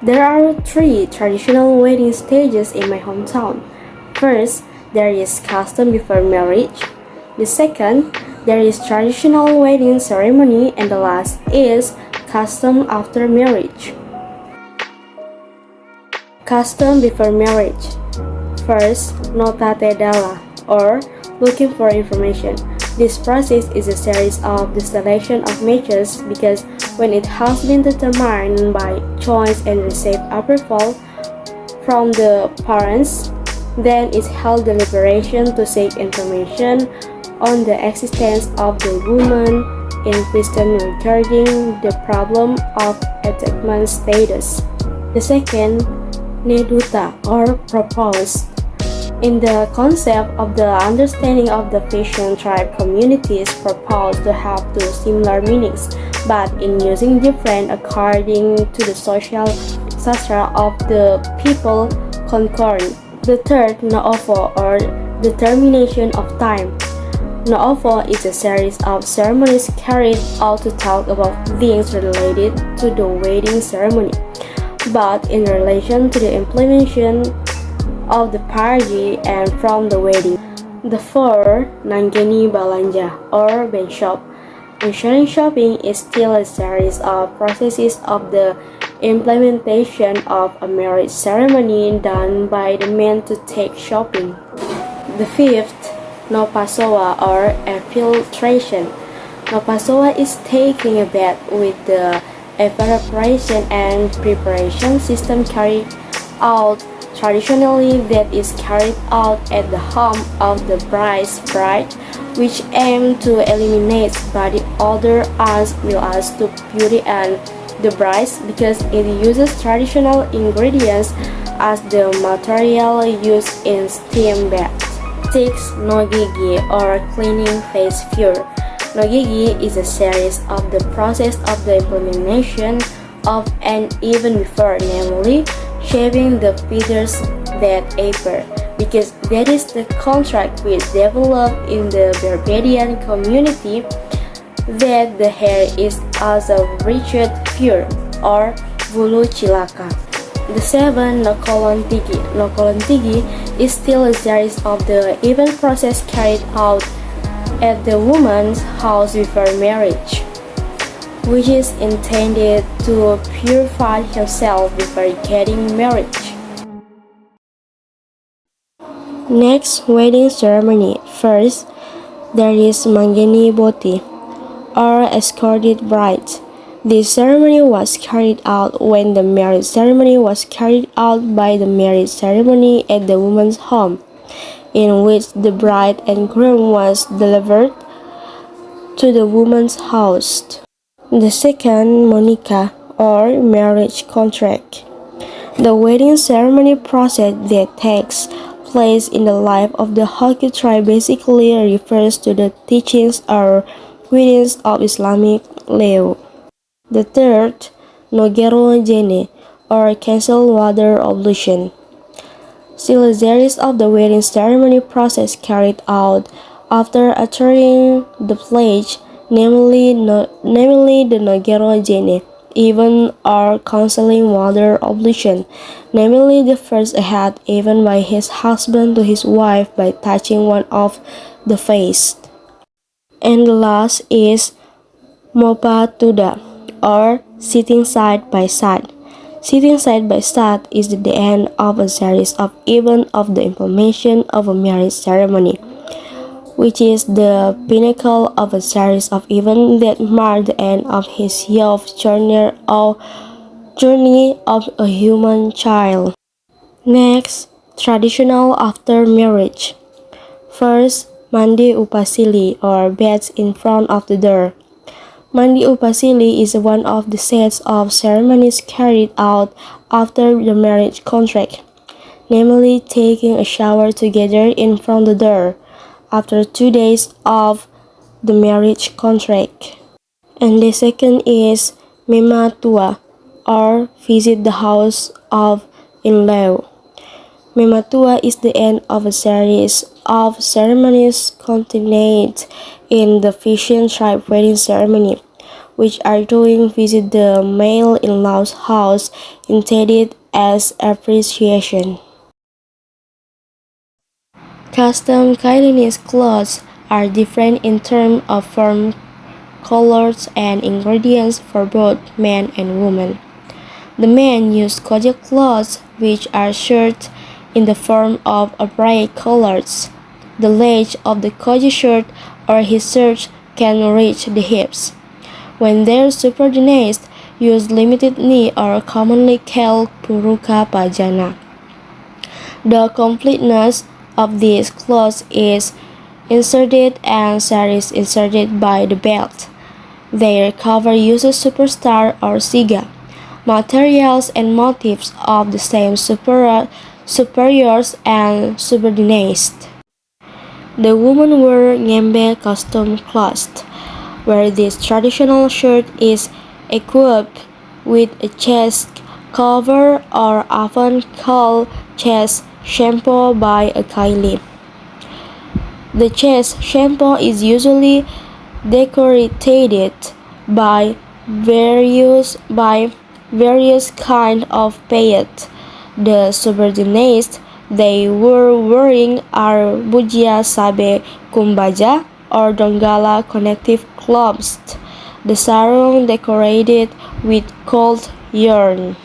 There are three traditional wedding stages in my hometown. First, there is custom before marriage. The second, there is traditional wedding ceremony, and the last is custom after marriage. Custom before marriage. First, nota tedala, or looking for information. This process is a series of the selection of matches because when it has been determined by choice and received approval from the parents, then is held deliberation to seek information on the existence of the woman in question regarding the problem of attachment status. The second, neduta or proposed. In the concept of the understanding of the Fission tribe communities proposed to have two similar meanings, but in using different according to the social sastra of the people concurring. The third, Noovo or determination of time. Noovo is a series of ceremonies carried out to talk about things related to the wedding ceremony, but in relation to the implementation of the party and from the wedding. The fourth, Nanggeni Balanja or Ben Shop. Insurance shopping is still a series of processes of the implementation of a marriage ceremony done by the men to take shopping. The fifth, No Pasoa or infiltration. No Pasoa is taking a bath with the evaporation and preparation system carried out traditionally that is carried out at the home of the bride, which aim to eliminate body odor as well as to beauty and the bride because it uses traditional ingredients as the material used in steam bath. 6. Nogigi or cleaning face fur. Nogigi is a series of the process of the implementation of an event before, namely shaving the feathers that appear, because that is the contract which developed in the Barbadian community that the hair is as a richard fur or bulu cilaka. The 7. Nokolontigi. Nokolontigi is still a series of the event process carried out at the woman's house before marriage, which is intended to purify himself before getting married. Next, wedding ceremony. First, there is Manggeni Boti, or escorted bride. This ceremony was carried out when the marriage ceremony was carried out by the marriage ceremony at the woman's home, in which the bride and groom was delivered to the woman's house. The second, Monica, or marriage contract. The wedding ceremony process that takes place in the life of the Hoki tribe basically refers to the teachings or readings of Islamic law. The third, Nogero Jene, or cancel water ablution. Still a series of the wedding ceremony process carried out after uttering the pledge, namely the Nogero Jene, even or canceling water ablution, namely the first ahead even by his husband to his wife by touching one of the face. And the last is Mopa Tuda, or sitting side by side. Sitting side by side is the end of a series of events of the implementation of a marriage ceremony, which is the pinnacle of a series of events that mark the end of his youth journey or journey of a human child. Next, traditional after marriage. First, Mandi Upasili, or bath in front of the door. Mandi Upasili is one of the sets of ceremonies carried out after the marriage contract, namely taking a shower together in front of the door after 2 days of the marriage contract. And the second is Mematua, or visit the house of in-law. Mematua is the end of a series of ceremonies contained in the Fission tribe wedding ceremony, which are doing visit the male in-law's house intended as appreciation. Custom Kailinese clothes are different in terms of form, colors, and ingredients for both men and women. The men use koji clothes, which are shirts in the form of bright colors. The leg of the koji shirt or his shirt can reach the hips. When their subordinates use limited knee or commonly called puruka pajana. The completeness of these clothes is inserted and saris inserted by the belt. Their cover uses superstar or siga, materials and motifs of the same superiors and subordinates. The women wear ngembe custom clothes, where this traditional shirt is equipped with a chest cover or often called chest shampoo by a kaili. The chest shampoo is usually decorated by various kind of paint. The subordinates they were wearing are bujia sabe kumbaja or donggala connective cloths. The sarong decorated with gold yarn.